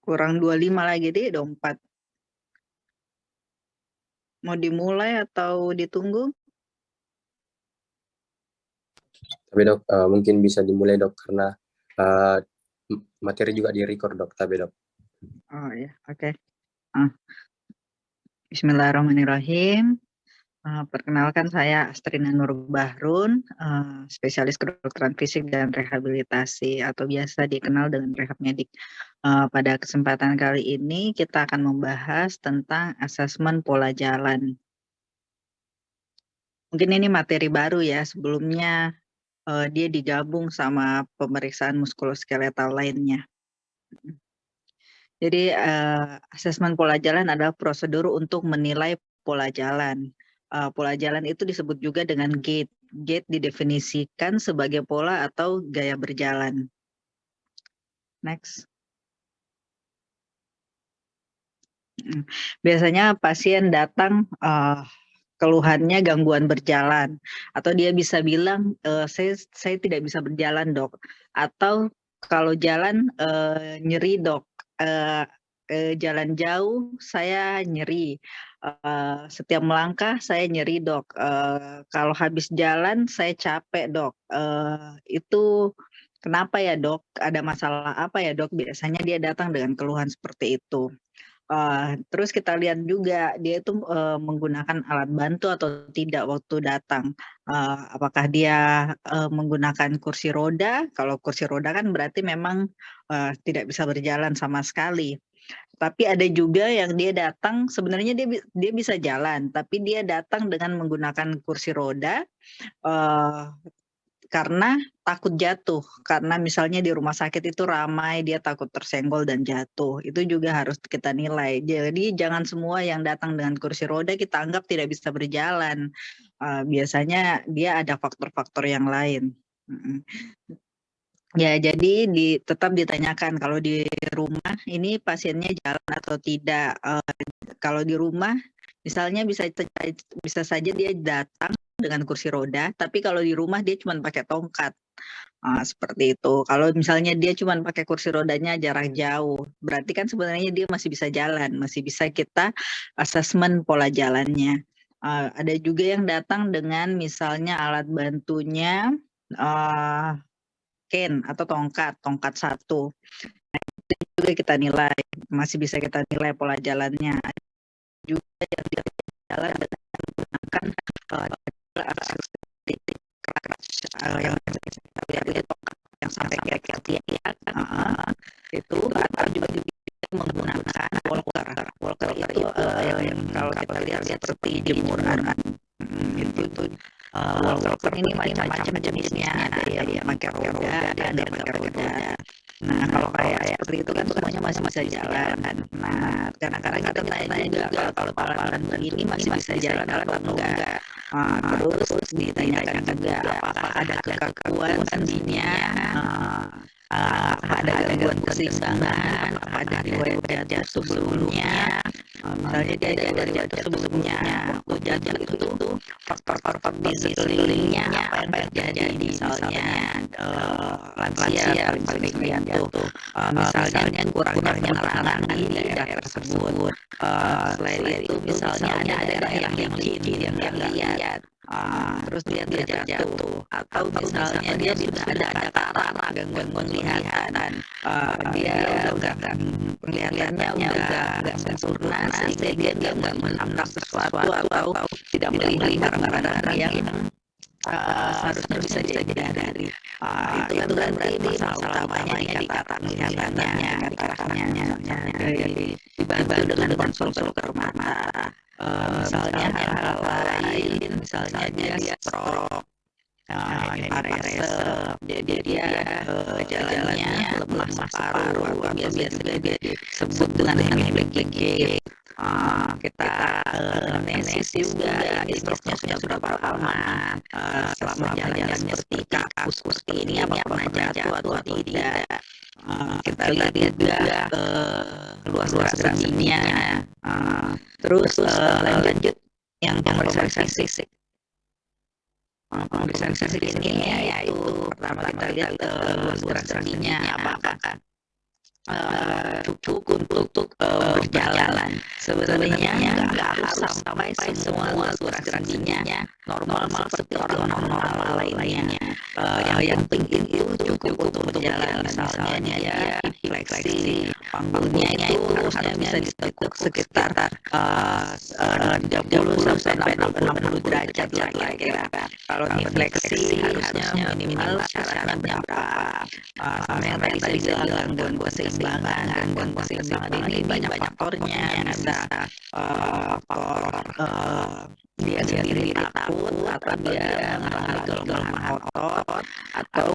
Kurang 25 lagi deh, 24. Mau dimulai atau ditunggu? Tapi dok, mungkin bisa dimulai dok, karena uh, materi juga di-record dok, tapi dok. Oh ya, oke. Bismillahirrahmanirrahim. Perkenalkan, saya Astrina Nur Bahrun, spesialis kedokteran fisik dan rehabilitasi atau biasa dikenal dengan rehab medik. Pada kesempatan kali ini kita akan membahas tentang asesmen pola jalan. Mungkin ini materi baru ya, sebelumnya dia digabung sama pemeriksaan muskuloskeletal lainnya. Jadi asesmen pola jalan adalah prosedur untuk menilai pola jalan. Pola jalan itu disebut juga dengan gait. Gait didefinisikan sebagai pola atau gaya berjalan. Next. Biasanya pasien datang keluhannya gangguan berjalan, atau dia bisa bilang saya tidak bisa berjalan dok, atau kalau jalan nyeri dok, jalan jauh saya nyeri, setiap melangkah saya nyeri dok, kalau habis jalan saya capek dok. Itu kenapa ya dok? Ada masalah apa ya dok? Biasanya dia datang dengan keluhan seperti itu. Terus kita lihat juga dia itu menggunakan alat bantu atau tidak waktu datang. Apakah dia menggunakan kursi roda? Kalau kursi roda kan berarti memang tidak bisa berjalan sama sekali. Tapi ada juga yang dia datang sebenarnya dia bisa jalan, tapi dia datang dengan menggunakan kursi roda karena takut jatuh, karena misalnya di rumah sakit itu ramai, dia takut tersenggol dan jatuh. Itu juga harus kita nilai. Jadi jangan semua yang datang dengan kursi roda kita anggap tidak bisa berjalan. Biasanya dia ada faktor-faktor yang lain. Ya, jadi tetap ditanyakan kalau di rumah ini pasiennya jalan atau tidak. Kalau di rumah misalnya bisa saja dia datang dengan kursi roda, tapi kalau di rumah dia cuma pakai tongkat. Seperti itu. Kalau misalnya dia cuma pakai kursi rodanya jarak jauh, berarti kan sebenarnya dia masih bisa jalan, masih bisa kita asesmen pola jalannya. Ada juga yang datang dengan misalnya alat bantunya cane atau tongkat satu. Itu juga kita nilai, masih bisa kita nilai pola jalannya. Ada juga yang dia jalan dengan menggunakan akses titik yang kita lihat itu yang sampai kayak itu, atau juga menggunakan walker itu yang kalau kita lihat seperti jemuran gitu. Walker ini macam-macam jenisnya, ada yang pakai roda, ada yang pakai roda. Nah, kalau kayak seperti itu kan semuanya masih bisa jalan. Nah, kadang-kadang kita tanya juga kalau alat ini masih bisa jalan atau enggak. Terus ditanyakan juga apakah ada kekakuan sendinya, apakah ada gangguan keseimbangan, apakah ada riwayat jatuh sebelumnya. Misalnya dia ada riwayat jatuh sebelumnya, waktu jatuh itu faktor-faktor di sekelilingnya apa yang terjadi, misalnya lansia paling sering jatuh, misalnya kurangnya penerangan di daerah tersebut. Selain itu misalnya ada daerah yang licin yang dia lihat, terus dia terjatuh, atau misalnya dia sudah ada katarak, gangguan penglihatan, dia udah penglihatannya udah nggak sempurna sehingga dia nggak menangkap sesuatu atau tidak melihat barang-barang yang seharusnya bisa dihindari. Itu kan berarti masalah utamanya di kata penglihatannya, di karakternya, dibantu dengan sensor mata. Misalnya hal-hal lain, misalnya dia stroke, ini parese, jadi dia jalannya lemah separuh, biasanya dia disebut dengan hemiplegia. Kita anamnesis juga, ini stroke-nya sudah berapa lama, selama jalan seperti kaku seperti ini apa pernah jatuh atau tidak. Kita lihat juga luas sendinya. Terus lanjut yang pemeriksaan fisik. Pemeriksaan fisik ini yaitu pertama kita lihat luas sendinya apakah cukup untuk berjalan. Sebenarnya nggak harus sampai semua gerak-geriknya normal seperti orang normal lainnya. Yang penting itu cukup untuk berjalan. Misalnya dia fleksi, panggungnya itu harusnya bisa ditekuk sekitar 30 sampai 60 derajat lah kira-kira. Kalau di fleksi harusnya minimal syaratnya berapa? Sama yang tadi saya bilang gangguan keseimbangan. Gangguan keseimbangan ini banyak faktornya. Bisa faktor dia sendiri takut, atau dia mengalami kelemahan otot, atau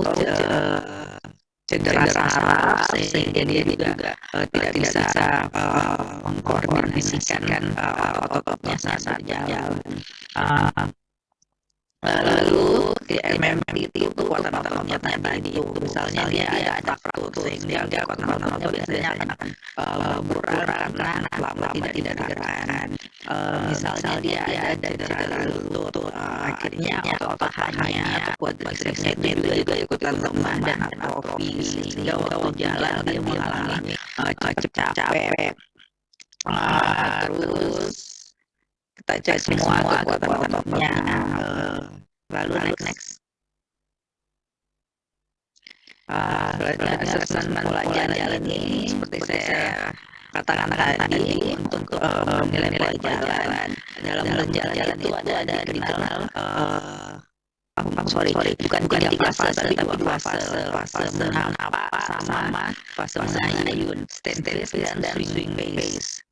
cedera saraf sehingga dia juga tidak bisa mengkoordinasikan otot-ototnya saat berjalan. Lalu MMT itu kekuatan ototnya tadi itu misalnya dia ada fraktur sehingga kekuatan ototnya biasanya akan berkurang karena lama tidak digerakkan. Misalnya dia ada cedera lutut, akhirnya otot pahanya atau kuat bisepsnya itu juga ikutan lemah dan atrofi sehingga waktu jalan dia mengalami capek. Terus kita cek semua kekuatan ototnya. Lalu next. Selanjutnya asesmen pola jalan ini seperti saya katakan tadi untuk menilai pola jalan. Dalam berjalan itu ada dikenal bukan 3 fase tapi 2 fase. Fase menapa sama fase mengayun, stand dan swing pace.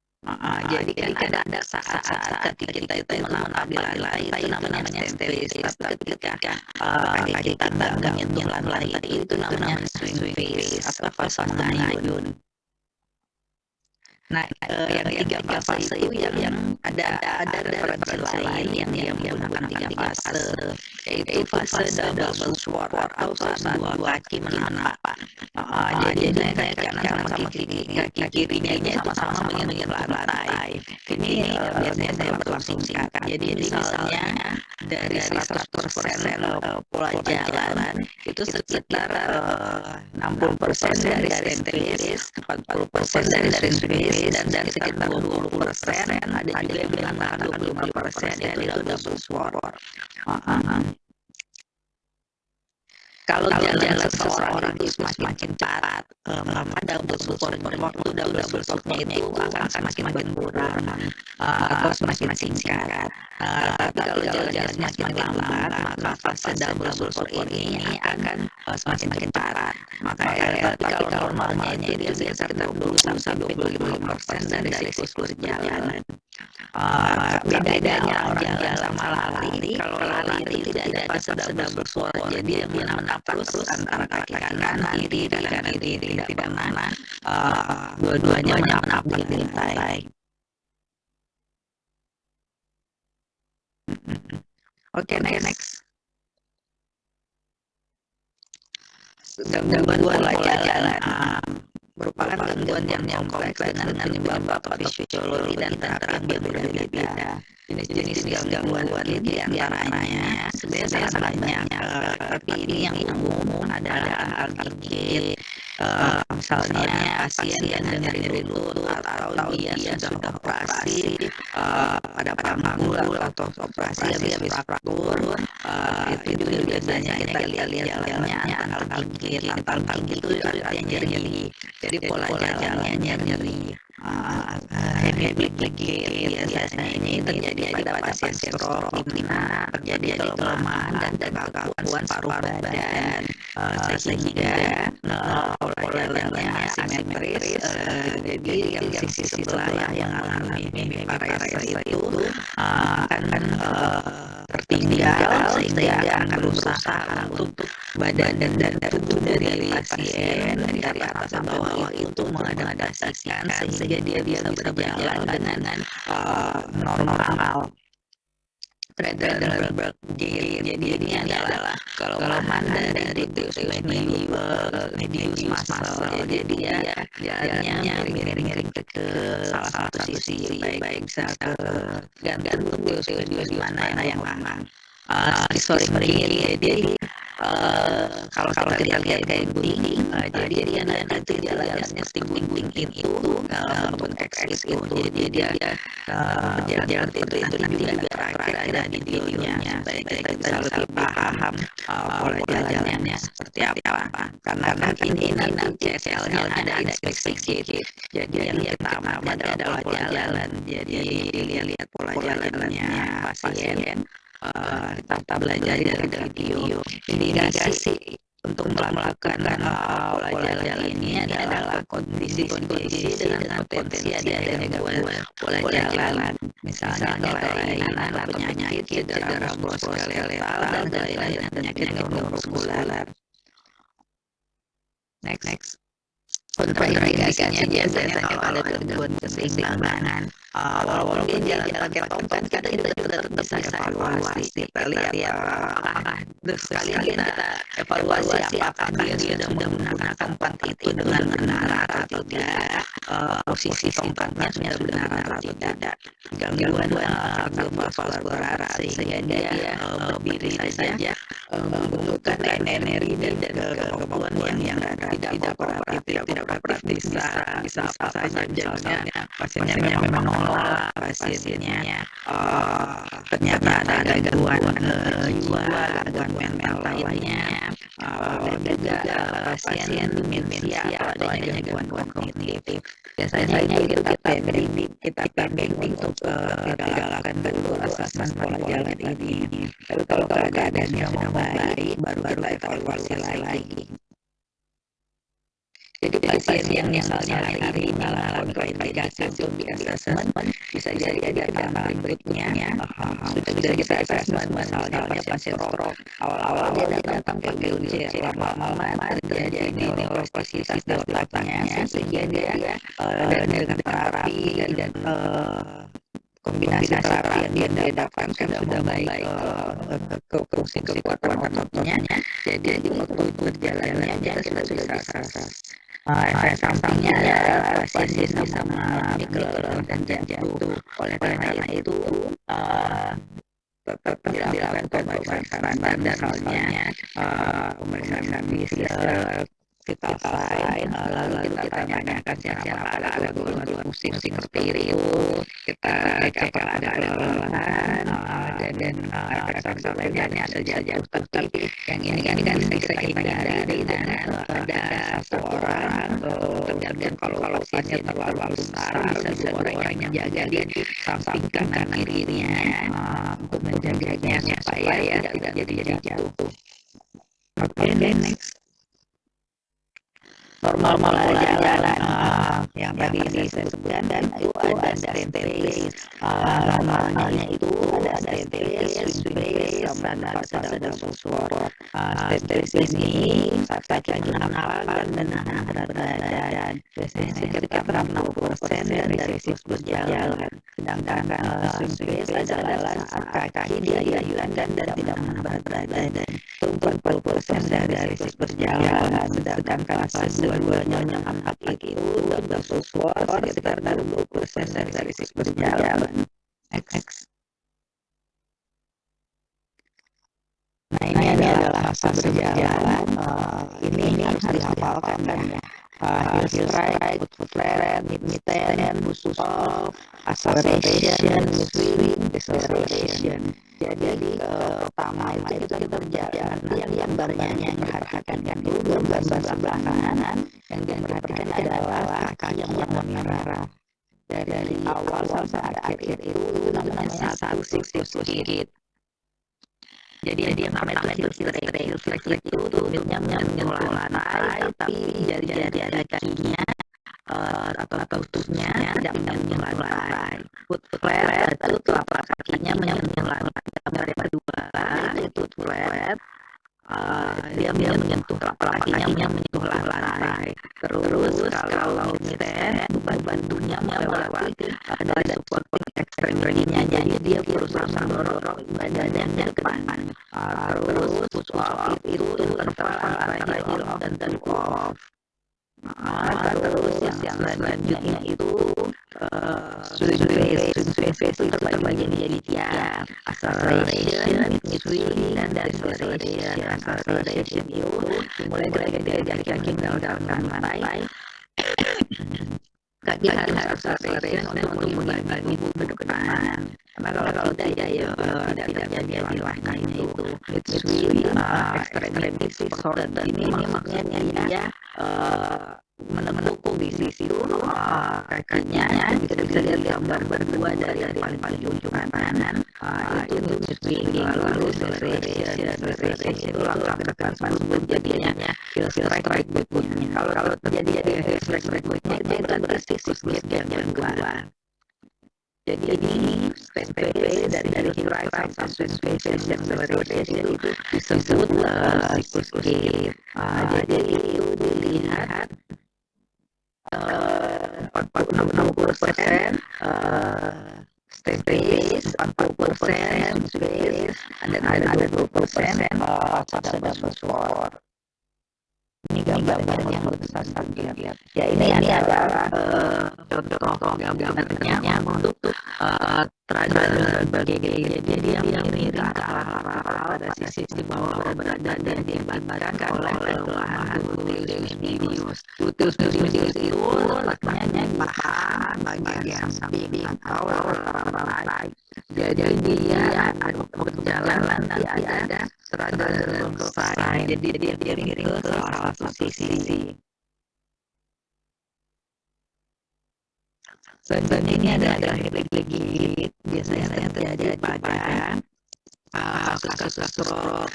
Jadi kan ada saat-saat ketika kita itu menapa di lantai itu namanya stand pace, tapi ketika kita nggak menyentuh lantai itu namanya swing pace atau fase mengayun. Nah, yang 3 fase itu yang ada referensi lain yang dia menggunakan 3 fase, yaitu fase double squat atau saat dua kaki menapa. Jadi kaki kanan sama kaki kirinya sama-sama menyentuh lantai. Ini biasanya saya berlangsung singkat. Jadi misalnya dari 100% pola jalan itu sekitar 60% dari stand pace, 40% dari swing pace, dan sekitar 20% ada juga yang mengatakan 25% itu double squat. Kalau jalan seseorang itu semakin cepat, maka double squat waktu double squatnya itu akan semakin berkurang atau semakin singkat. Tapi kalau jalan semakin lambat, maka fase double squat ini akan semakin cepat. Tapi kalau normalnya dia biasa sekitar 20 sampai 25% dari siklus jalan. Bedanya orang jalan sama lari, kalau lari itu tidak ada fase double squat, jadi dia menapas antara kaki kanan kiri tidak pernah dua-duanya menapak di lantai. Oke, next. Gangguan pola jalan merupakan gangguan yang kompleks dengan penyebab atau fisiologi dan taraf yang berbeda-beda. Jenis-jenis gangguan ini diantaranya sebenarnya sangat banyak, tapi ini yang umum adalah gigit, misalnya pasien yang nyeri lutut atau dia sudah operasi pada panggul atau operasi habis fraktur, itu juga biasanya kita lihat jalannya tanggal gigit itu ada yang nyeri. Jadi pola jalannya nyeri, hemiplegic gait biasanya ini terjadi pada pasien stroke di mana terjadi kelemahan dan kekakuan paruh badan, sehingga pola jalannya asimetris. Jadi yang sisi sebelah yang mengalami hemiparese itu akan tertinggal sehingga akan berusaha untuk badan dan tubuh dari pasien dari atas sampai bawah itu mengadaptasikan sehingga dia bisa berjalan dengan normal. Predadal gait, jadi ini adalah kelemahan dari gluteus medius muscle, jadi dia jalannya miring-miring ke salah satu sisi, baik bisa ke gantung gluteus medius mana yang memang sorry, jadi kalau kita lihat kayak gunting, jadi dia nanti jalannya seperti gunting itu dalam bentuk X itu. Jadi dia berjalan seperti itu juga terakhir ada di videonya supaya kita bisa lebih paham pola jalannya seperti apa. Karena kan ini nanti CSL-nya ada inspeksi sedikit. Jadi yang kita amati adalah pola jalan. Jadi dilihat pola jalannya pasien. Kita belajar dari video. Indikasi untuk melakukan pola jalan ini adalah kondisi dengan potensi ada gangguan pola jalan, misalnya kelainan atau penyakit cedera muskuloskeletal dan kelainan penyakit neuromuskular. Next. Kontraindikasinya biasanya kalau ada gangguan keseimbangan awal-awal dia jalan pakai tongkat kadang kita tetap bisa evaluasi, kita lihat apakah sekalian kita evaluasi apakah dia sudah menggunakan tongkat itu dengan benar atau tidak, posisi tongkatnya sudah benar atau tidak, gangguan kardiovaskular berat sehingga dia berdiri saja membutuhkan energi dan kemampuan yang tidak kooperatif bisa apa saja, misalnya pasiennya memang menolak, pasiennya ternyata ada gangguan jiwa, gangguan mental lainnya, dan juga pasien demensia atau adanya gangguan kognitif. Biasanya itu kita pending untuk kita lakukan dulu asesmen pola jalan ini. Tapi kalau keadaannya sudah membaik, baru kita evaluasi lagi. Jadi pasien yang misalnya hari ini mengalami kontraindikasi untuk di assessment bisa jadi ada tahapan berikutnya sudah bisa kita assessment, misalnya pasien stroke awal-awal dia datang ke wheelchair, lama-lama terjadi neuroplastisitas di otaknya sehingga dia dengan terapi dan kombinasi terapi yang dia dapatkan sudah baik ke fungsi kekuatan ototnya, jadi waktu berjalannya dia sudah bisa. Efek sampingnya adalah pasien bisa mengalami kelelahan dan jantung. Oleh karena itu tetap dilakukan pemeriksaan standar, misalnya pemeriksaan fisik, vital sign, lalu kita tanyakan siapa ada gangguan fungsi seperti itu, kita cek apakah ada kelelahan dan efek samping lainnya ada jatuh, tapi yang ini kan bisa kita hindari dengan ada satu orang tergantung kalau pasien terlalu besar bisa dua orang yang jaga di samping kanan kirinya untuk menjaganya supaya tidak jadi jatuh. Oke, next. Normal pola jalan yang tadi saya sebutkan, dan itu ada stand pace. Normalnya itu ada stand pace, swing pace, dan ada footwork. Stand pace ini saat kita menafas dan menahan berat badan. Biasanya sekitar 60% dari siklus berjalan. Sedangkan swing pace adalah saat kaki diayunkan dan tidak menahan berat badan. Itu 40% dari siklus berjalan. Sedangkan dua-duanya yang angkat itu ada footwork sekitar 20% dari siklus berjalan. Next. Nah, ini adalah fase berjalan. Ini harus dihafalkan ya. Heel strike, foot flat, mid turn, busu stop, acceleration, mid swing, deceleration. Jadi pertama itu kita berjalan, yang gambarnya yang perhatikan kan itu gambar sebelah kanan, yang diperhatikan adalah kaki yang warna merah. Dari awal sampai akhir itu namanya satu siklus sedikit. Jadi yang namanya itu heel strike itu tubuhnya menyentuh lantai, tapi jari-jari ada kakinya atau tutupnya tidak menyentuh lantai. Foot flat itu telapak kakinya menyentuh lantai. Gambar yang kedua itu flat, dia menyentuh telapak kakinya menyentuh lantai. Terus kalau stand beban tubuhnya melewati ada supporting extremity-nya, jadi dia berusaha mendorong badannya ke depan. Terus push off itu interval antara heel off dan pull off. Terus yang selanjutnya itu swing phase itu terbagi menjadi tiga, acceleration, mid swing, dan deceleration. Acceleration itu dimulai dari kaki meninggalkan lantai, kaki harus acceleration untuk mengimbangi tubuh ke depan. Karena kalau tidak ya tidak terjadi langkahnya itu. Mid swing, extremity shorten, ini maksudnya dia menepuk posisi dulu kakinya, bisa lihat gambar berdua dari yang paling ujung kanan, itu mid swing. Lalu deceleration itu langkah ke depan sebelum jadinya heel strike berikutnya. Kalau terjadi heel strike berikutnya itu berarti siklus game yang kedua. Jadi stand pace dari heel strike sampai swing pace yang deceleration itu disebut siklus game. Jadi itu dilihat 60% stand pace, 40% space, dan ada 20% cadangan sport. Ini gambarnya yang bisa lihat. Ya ini adalah contoh gambarnya untuk triangle bergege. Jadi yang miring ke arah pada sisi di bawah berada dan dibatalkan oleh kelemahan gluteus medius. Gluteus medius itu letaknya di paha bagian samping atau lantai. Jadi dia berjalan nanti ada triangle sign. Jadi dia miring ke salah satu sisi. Selanjutnya ini adalah gigit biasanya terjadi pada kasus stroke,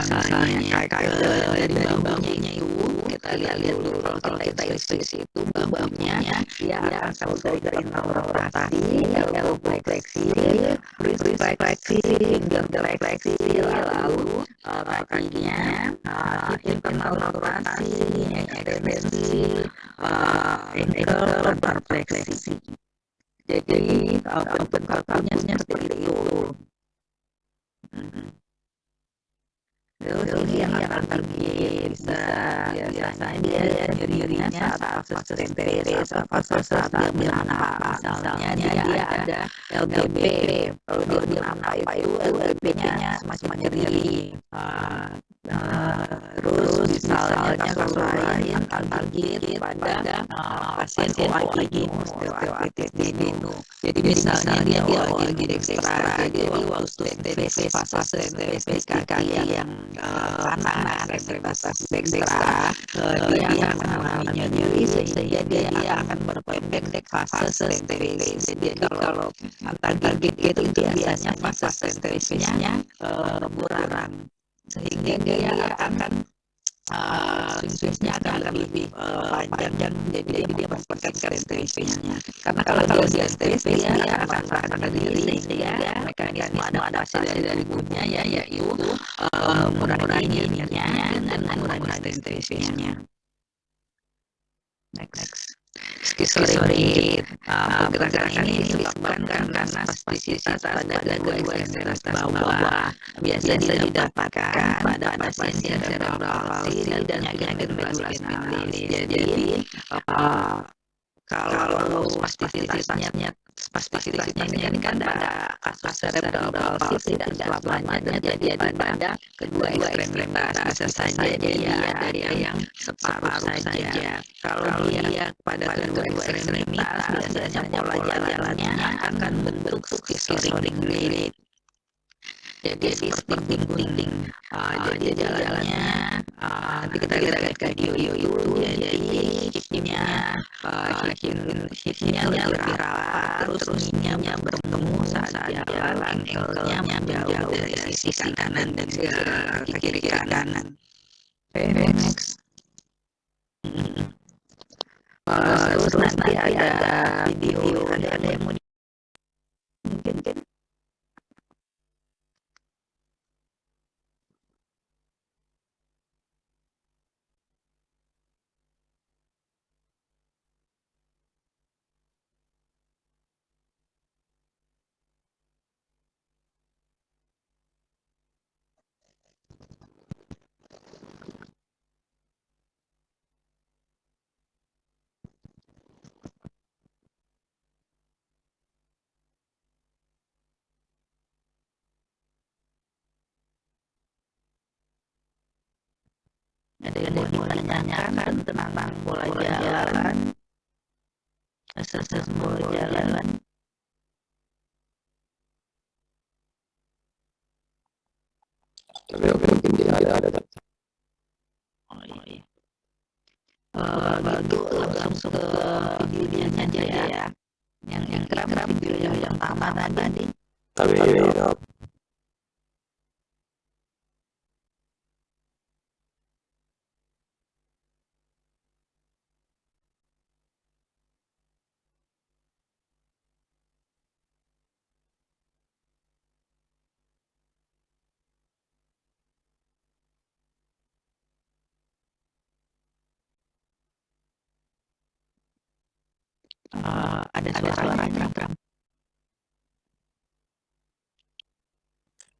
misalnya dari bahunya itu kita lihat dulu kalau kita istri itu bahunya dia akan dari rotasi, elbow fleksi, wrist fleksi, finger fleksi, lalu kakinya internal rotasi, ekstensi, ankle lumbar fleksi. Jadi bentuk kakinya seperti itu. Terus ini yang akan tergigit biasanya dia nyerinya saat fase pace, fase dia menampak. Misalnya dia ada LBP, kalau dia menampak itu LBP-nya semakin nyeri. Terus misalnya kasus lain tergigit pada pasien osteoartritis dinu. Jadi misalnya dia lagi dextra, jadi waktu fase kaki yang kanan ekstremitas dextra dia akan mengalami nyeri sehingga dia akan berpendek fase pace. Jadi kalau antar gigit itu biasanya fase pace-nya berkurang sehingga dia akan swing-nya akan lebih panjang, jadi dia memperketat pace-nya. Karena kalau dia pace dia akan merasakan diri sehingga mekanisme adaptasi dari tubuhnya yaitu mengurangi ininya dengan mengurangi pace-nya. Next. Skizoid. Pergerakan ini disebabkan karena spastisitas pada dua ekstremitas bawah. Biasa didapatkan pada pasien cerebral palsy dan penyakit medula spinalis. Jadi kalau spastisitasnya ini kan pada kasus cerebral palsy tidak selamanya terjadi pada kedua ekstremitas. Bisa saja dia ada yang separuh saja. Kalau dia pada kedua ekstremitas biasanya pola jalannya akan bentuk skizoid gait. Jadi seperti gunting. Jadi jalannya kita lihat video itu jadi hipnya lebih rapat, terus kneenya bertemu saat jalan, ankle-nya menjauh dari sisi kanan dan ke kiri kanan. Next. Terus nanti ada video, ada yang mau mungkin. ada yang mau ditanyakan tentang pola jalan, asas pola jalan. Tapi mungkin tidak ada. Oh iya. Gitu langsung ke videonya aja ya. Yang kerap video yang pertama tadi. Tapi dok, Ada suara kram.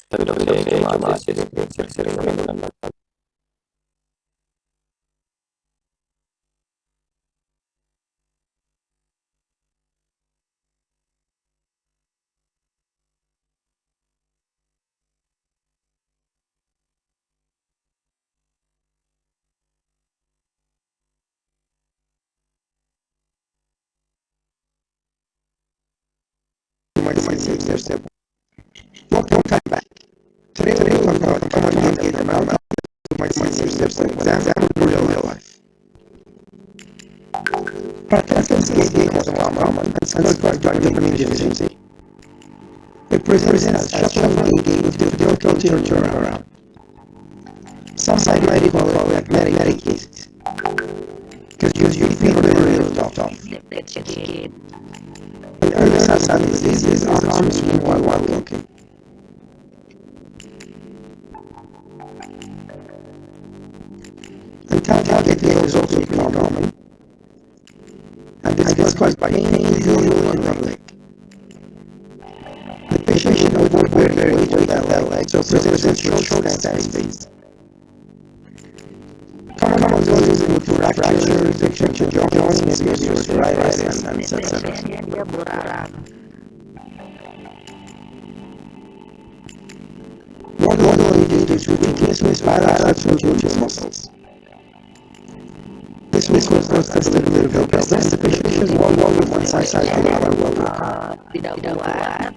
tapi dok saya cuma sering menggunakan laptop. Welcome back. Today we'll talk about common engagement amount of my senior steps in exams and real life. Parkinson's disease is common and described by immunodeficiency. It presents as shuffling gait with difficulty to turn around. Some might call it magnetic gait, because you feel very tough. And Parkinson's disease are common while walking. And tailgating is also pretty common, and this is caused by pain usually in the leg. The patient will avoid very weight on that leg, so presents short space. Common causes include fractures, infection, joints, maybe osteoarthritis, and etc. Dia berang. What normally due to weakness with bilateral muscles. This was tested with the patient is one with one side and the other will walk. Tidak kuat.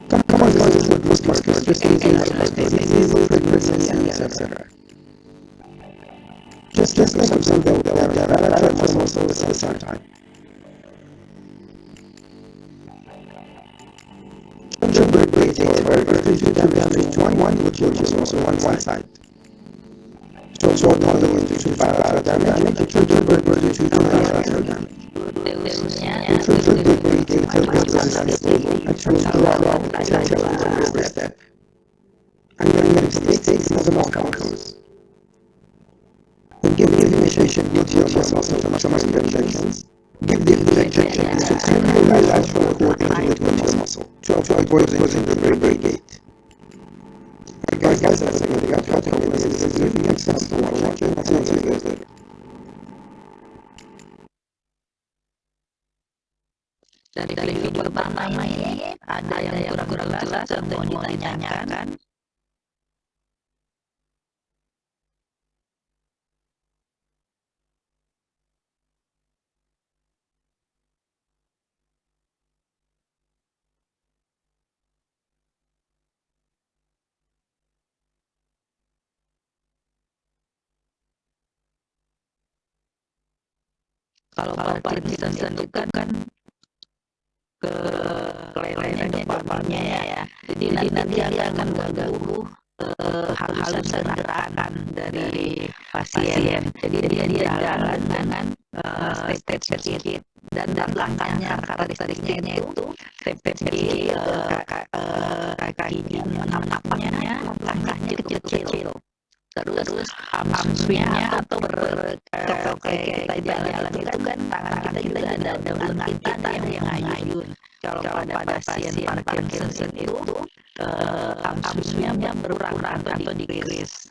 Common causes include muscular disease, pregnancy, etc. Just like some that bilateral muscles at the same time. Gingerbread breathing is very to damage to one which is also one side. So normally into two bilateral damage, the gingerbread breathing to unilateral damage. Gingerbread breathing and turns around the step. And then mistakes is the most common cause. When giving initiation, give your muscles to injections. Give the injection into extremely bilateral cord into the muscle to avoid causing the very gait. Guys, that's a second. You got to come in. This is really accessible while watching. That's not going to go there. Dari video pertama ini ada yang kurang jelas atau mau ditanyakan. Kalau Parkinson itu kan ke kelengarannya depannya ya. Jadi nanti dia akan mengganggu halusan gerakan dari pasien. Jadi dia jalan dengan step sedikit dan langkahnya karakteristiknya itu step sedikit, kaki napaknya langkahnya kecil-kecil. Terus hamstringnya atau kayak kita jalan itu kan tangan kita ada lengan kita yang ayun. Kalau pada pasien Parkinson itu hamstringnya berkurang atau decrease.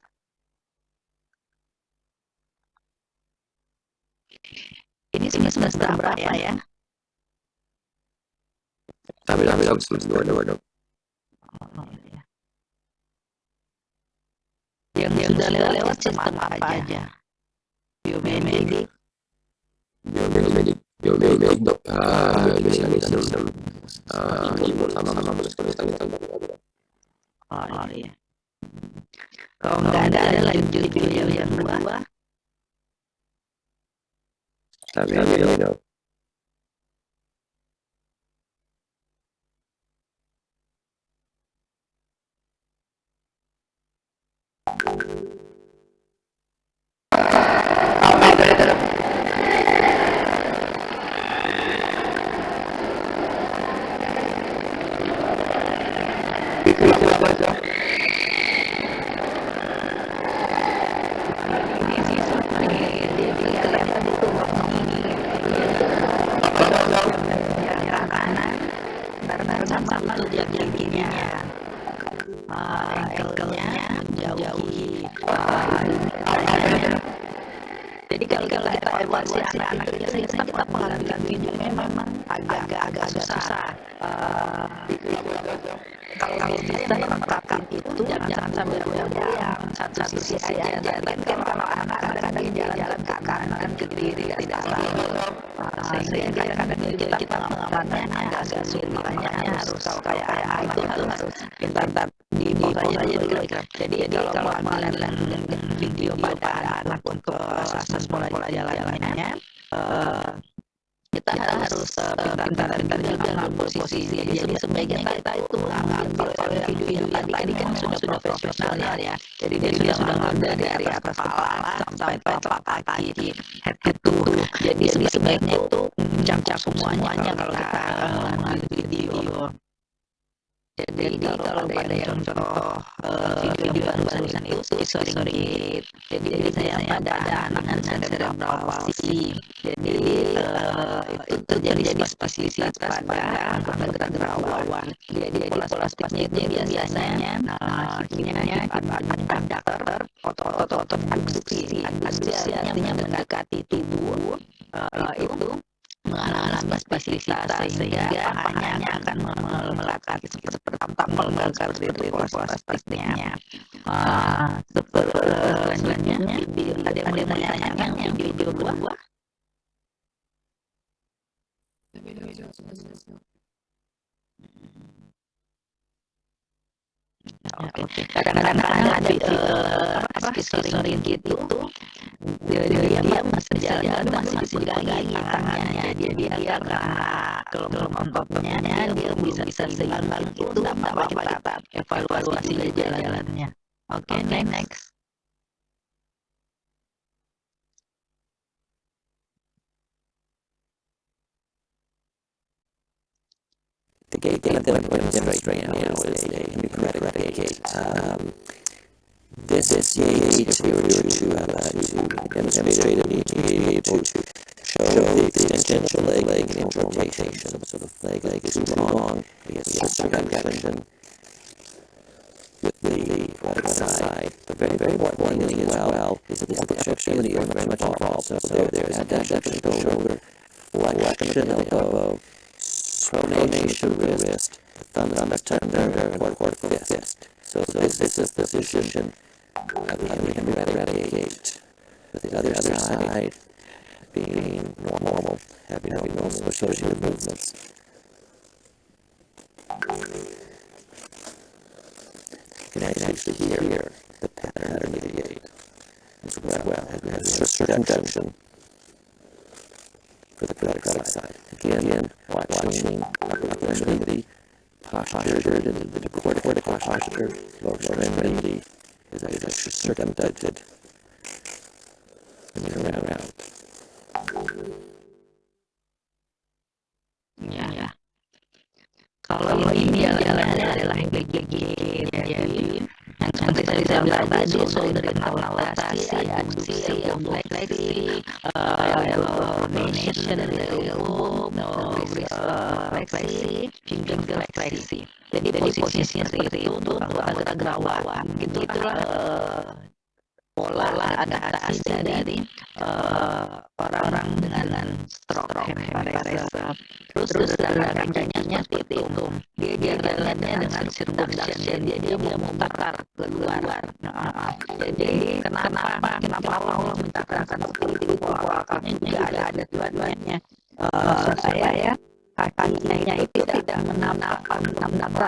Ini semester berapa ya? Tapi dok semester 2 dok. Yang sudah lewat sistem apa aja? biomedik. Biomedik dok. Bisa imun sama sekali Oh iya. Kalau nggak ada lanjut video yang kedua. Tapi dok. Sama tujuan giginya, ankle-nya menjauhi. Jadi kalau kita evaluasi anak itu biasanya kita pengambilan videonya memang agak susah. Kalau bisa lengkapkan itu jangan sampai goyang satu sisi aja. Dan kan kalau anak kadang dia jalan ke kanan ke kiri ke salah, sehingga kadang kita pengamannya agak sulit. Makanya harus kayak anak itu harus pintar di bawah saja. Jadi kalau ambilan video pada anak untuk proses mulai jalannya, kita harus pintar juga ngambil posisi. Jadi sebaiknya kita itu mengambil video yang tadi kan sudah profesional ya. Jadi dia sudah ngambil dari atas kepala sampai telapak kaki, head to. Jadi sebaiknya itu campur semuanya kalau kita mengambil video. Jadi kalau ada yang contoh video barusan itu sedikit. Jadi saya pada anak cerebral palsy. Jadi itu terjadi spasialitas pada anggota gerawan. Jadi pola spastisnya itu biasanya kinerjanya adductor, otot abduksi. Abduksi artinya mendekati tubuh. Itu mengalami spasialitas sehingga pahanya akan melekat seperti melekat di pola spastisnya. Selanjutnya ada yang menanyakan yang video kedua. Oke. Kadang-kadang ada skizoid gitu. Dia masih jalan masih pegangi tangannya. Jadi dia karena kelompoknya dia bisa seimbang itu tanpa kita evaluasi jalannya. Oke, next. The gait that I'm going to demonstrate right now is a Hippocratic gait. This is gait if we were to demonstrate it, need to be able to show the extension of the leg and rotation. So the leg is too long, we get circumflexion with the right side. But very importantly as well is that the extremity is very much involved. So there's adduction of the shoulder, flexion of the elbow, pronation of the wrist, the thumb under, and cortical fist. So this is the position of the Hippocratic gait. With the other side being normal, having normal associated movements. You can actually hear the pattern of the gait as well as a circumflexion for the Hippocratic side. Again, watching upper extremity postured and the cortical posture, lower extremity is actually circumducted and moving around. Ya. Kalau ini jalannya adalah gigit. Jadi yang seperti tadi saya bilang tadi shoulder intrapalasi, adduksi, fleksi, pronation dari elbow, fleksi, finger fleksi. Jadi posisinya seperti itu untuk anggota gerawan. Itulah pola adaptasi dari orang dengan stroke hemiparesis. Terus dalam kakinya seperti itu, dia jalannya dengan circumduction, dia memutar keluar. Jadi kenapa Allah menciptakan seperti itu? Kakinya juga ada tujuannya, supaya kakinya itu tidak menabrak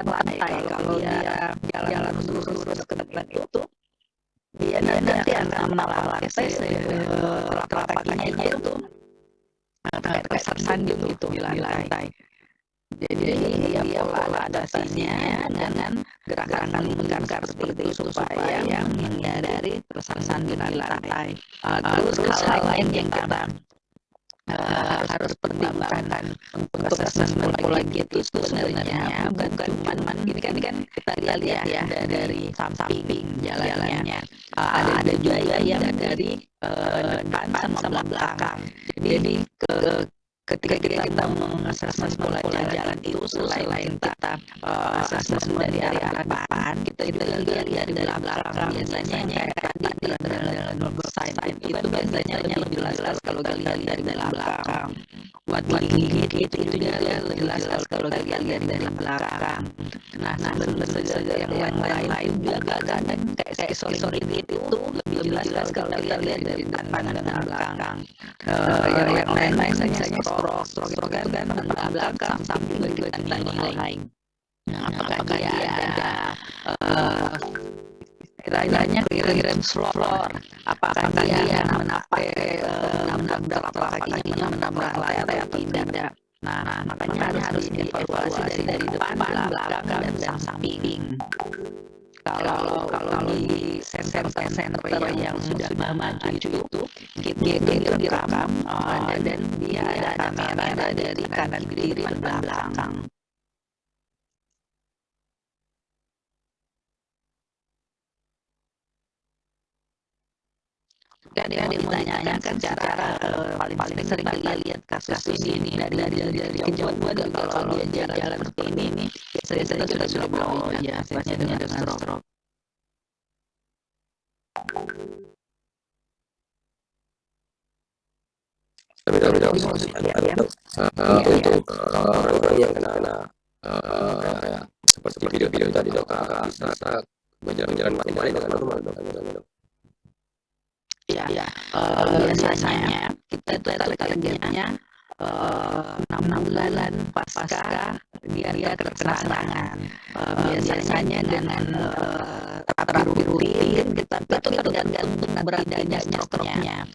lantai. Kalau dia jalan lurus ke depan itu, dia nanti akan menabrak telapak kakinya itu tersandung gitu di lantai. Jadi dia pola adaptasinya dengan gerakan melingkar seperti itu supaya menghindari tersandung di lantai. Terus hal lain yang kita harus pertimbangkan untuk asesmen psikologi itu sebenarnya bukan cuma ini kan kita lihat ya dari samping jalannya, ada juga yang dari depan sama belakang. Jadi ketika kita mengasesmen pola jalan itu, selain kita asesmen dari arah depan, kita juga lihat dari belakang. Biasanya kayak dalam side itu biasanya lebih jelas kalau lihat dari belakang. Buat gigit itu juga lebih jelas kalau lihat dari belakang. Nah sebenarnya yang lain juga kadang kayak sorry itu lebih jelas kalau lihat dari depan dan belakang. Yang lain misalnya stroke kan belakang samping juga kita nilai. Nah, apakah dia ada istilahnya rem floor, apakah dia menabrak kakinya menabrak lantai atau tidak. Nah, makanya harus dievaluasi dari depan, belakang, dan samping. Kalau di center yang sudah maju itu kita direkam, dan dia ada kamera dari kanan kiri dan belakang. Dan yang ditanyakan kan secara paling sering kita lihat kasus ini dari kejauhan kalau dia jalan seperti ini biasanya kita sudah bilang oh ya pastinya dengan stroke. Tapi untuk orang-orang yang kena seperti video-video tadi dok, bisa berjalan kembali dengan normal dok. Ya, biasanya kita itu targetnya 6 bulan pasca dia terkena serangan. Biasanya dengan terapi rutin kita tergantung berat tidaknya stroke-nya.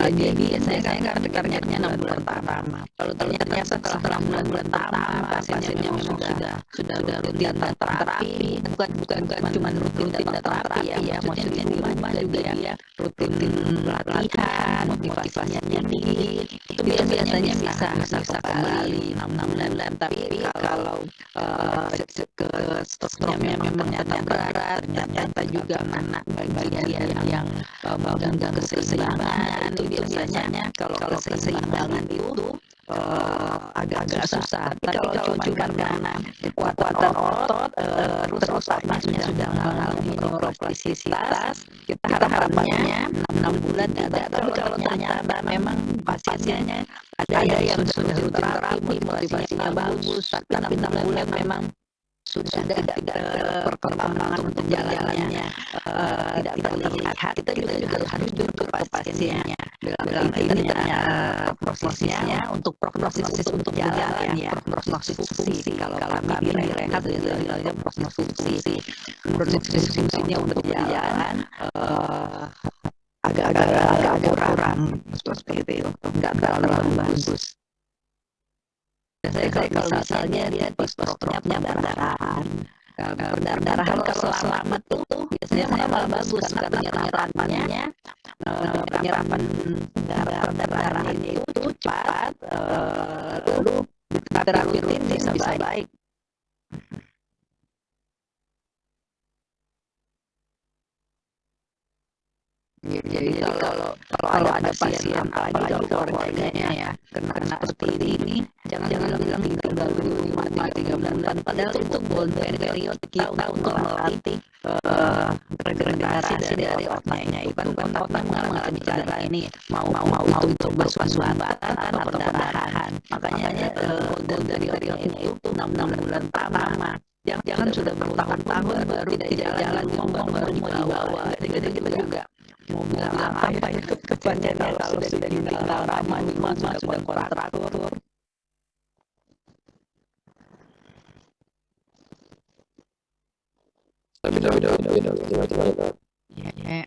Jadi biasanya targetnya 6 bulan pertama. Kalau ternyata setelah bulan pertama pasiennya sudah rutin terapi, bukan cuma rutin terapi ya, maksudnya di rumah juga ya rutin latihan, motivasinya tinggi, itu biasanya bisa kembali 6 bulan. Tapi kalau ke stroke-nya memang ternyata berat, ternyata juga mana bagian yang mengganggu keseimbangan, itu biasanya kalau keseimbangan itu agak susah. Tapi kalau cuma karena kekuatan otot terus pasien sudah mengalami neuroplastisitas, kita harapannya 6 bulan tidak. Tapi kalau ternyata memang pasiennya ada yang sudah terapi, motivasinya bagus, tapi 6 bulan memang sudah tidak perkembangan untuk jalannya tidak terlihat, kita juga harus duduk pasiennya dalam ini prosesnya untuk prognosis untuk jalan ya, prognosis fungsi. Kalau kami rehat itu prognosis fungsinya untuk jalan agak kurang seperti itu, nggak terlalu bagus. Saya kalau misalnya dia stroke-nya perdarahan, kalau selamat tuh biasanya malah bagus karena penyerapannya penyerapan darah ini itu cepat, lalu terapi rutin bisa baik. Jadi kalau ada pasien apalagi kalau keluarganya ya kena seperti ini, jangan bilang tinggal di rumah 3 bulan, padahal itu golden period kita untuk melatih regenerasi dari otaknya itu kan otak mengalami cedera ini mau itu berupa sumbatan atau perdarahan, makanya golden period itu 6 bulan pertama. Jangan sudah bertahun-tahun baru tidak jalan ngomong baru mau dibawa, jadi gitu juga. Mau bilang apa itu kepanjang kalau sudah tinggal lama di rumah sudah kontraktor. Ya.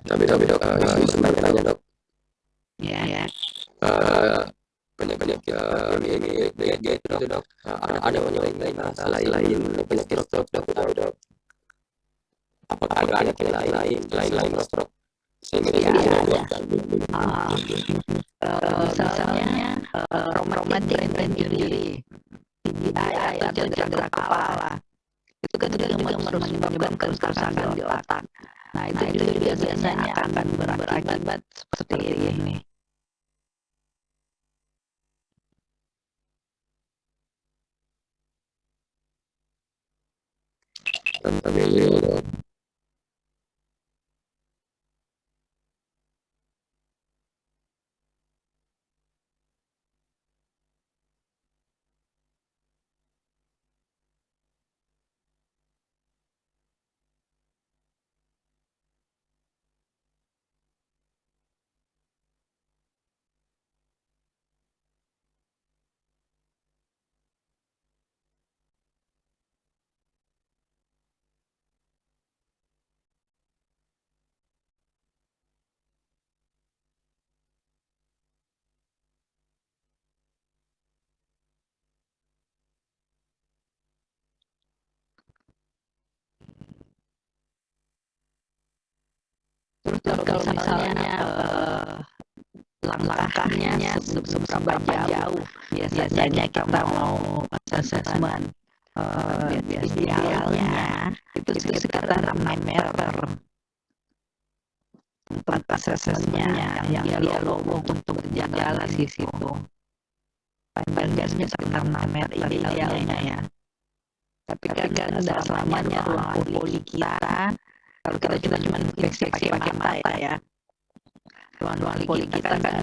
Tapi dok, bisa bertanya dok, Ya. penyakit ini diet itu dok, ada penyakit lain penyakit stroke dok, dok. Apakah ada penyakit lain selain stroke sehingga dia Iya, menyebabkan misalnya traumatic brain injury, TBI atau cedera kepala, itu kan juga menyebabkan kerusakan di otak. Nah itu juga biasanya akan berakibat seperti ini. tapi dok. Terus kalau misalnya langkahnya seberapa jauh, biasanya kita mau assessment. Idealnya itu sekitar 6 meter tempat assessmentnya yang dia logo untuk berjalan di situ. Panjangnya sekitar 6 meter idealnya ya. Tapi kan tidak selamanya ruang poli kita. Kalau kita cuma inspeksi pakai mata ya, ruang poli kita kan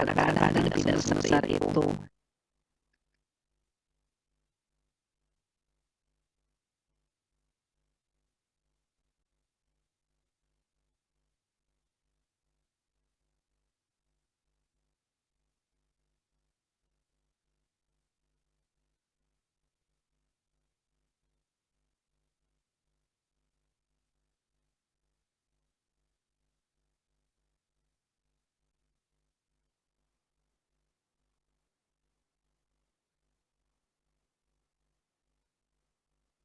kadang-kadang tidak sebesar itu.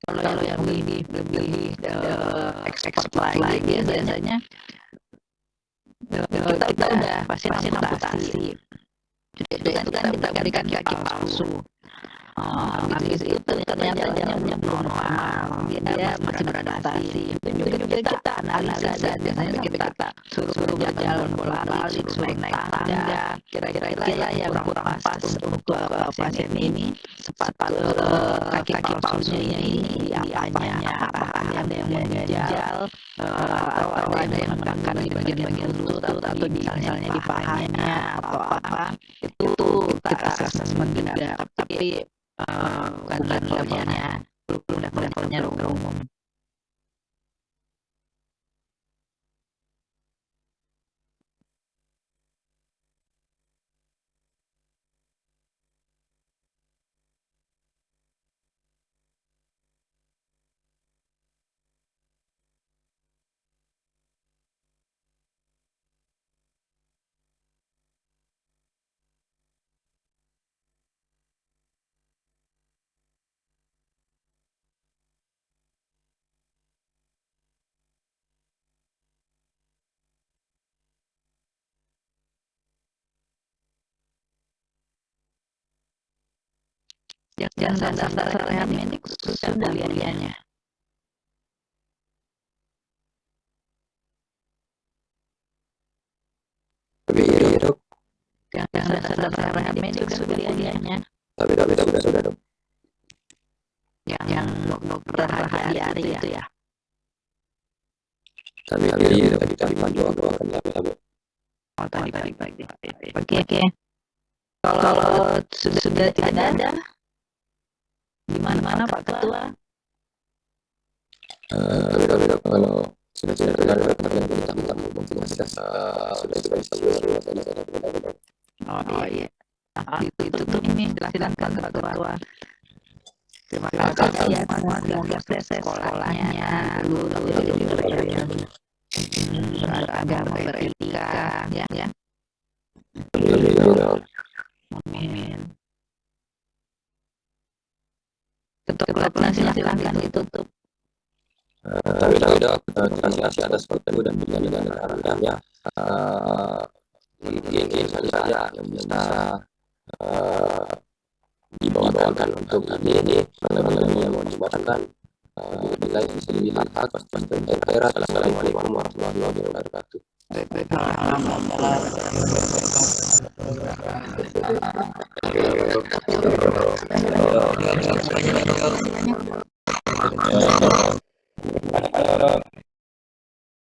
Kalau yang lebih expert lagi biasanya kita udah pasien amputasi. Itu kan kita berikan kaki palsu. Habis itu ternyata jalannya belum normal. dia masih beradaptasi. Itu juga kita analisa dan biasanya kita suruh berjalan bolak-balik, suruh naik tangga. Kira-kira yang kurang pas untuk pasien ini sepatu kaki palsunya ini apanya, apakah ada yang menjal atau ada yang menekan di bagian lutut atau misalnya di pahanya atau apa, itu kita assessment juga, tapi bukan levelnya dokter umum. Yang dasar rehab medik khususnya liannya. Tapi iya dok. Yang dasar rehab medik sudah liannya. Tapi sudah dok. Yang dokter hari-hari itu ya. Tapi iya dok, tadi pagi waktu akan tapi. Oh tadi pagi. Oke. Kalau sudah tidak ada, di mana Pak Ketua? Tapi dok, kalau sudah ada kita minta mungkin sudah bisa dok. Oh iya. Itu tuh ini silakan Pak Ketua. Terima kasih ya semoga sukses sekolahnya, lulus yang beragama, beretika, ya. Amin. Ketua silakan ditutup. Tapi dok, terima kasih atas waktu dan dengan arahannya. Mungkin saja yang bisa dibawakan untuk ini yang mau dibawakan. Bila bisa dilihat pasti daerah. Assalamualaikum warahmatullahi wabarakatuh. Baik.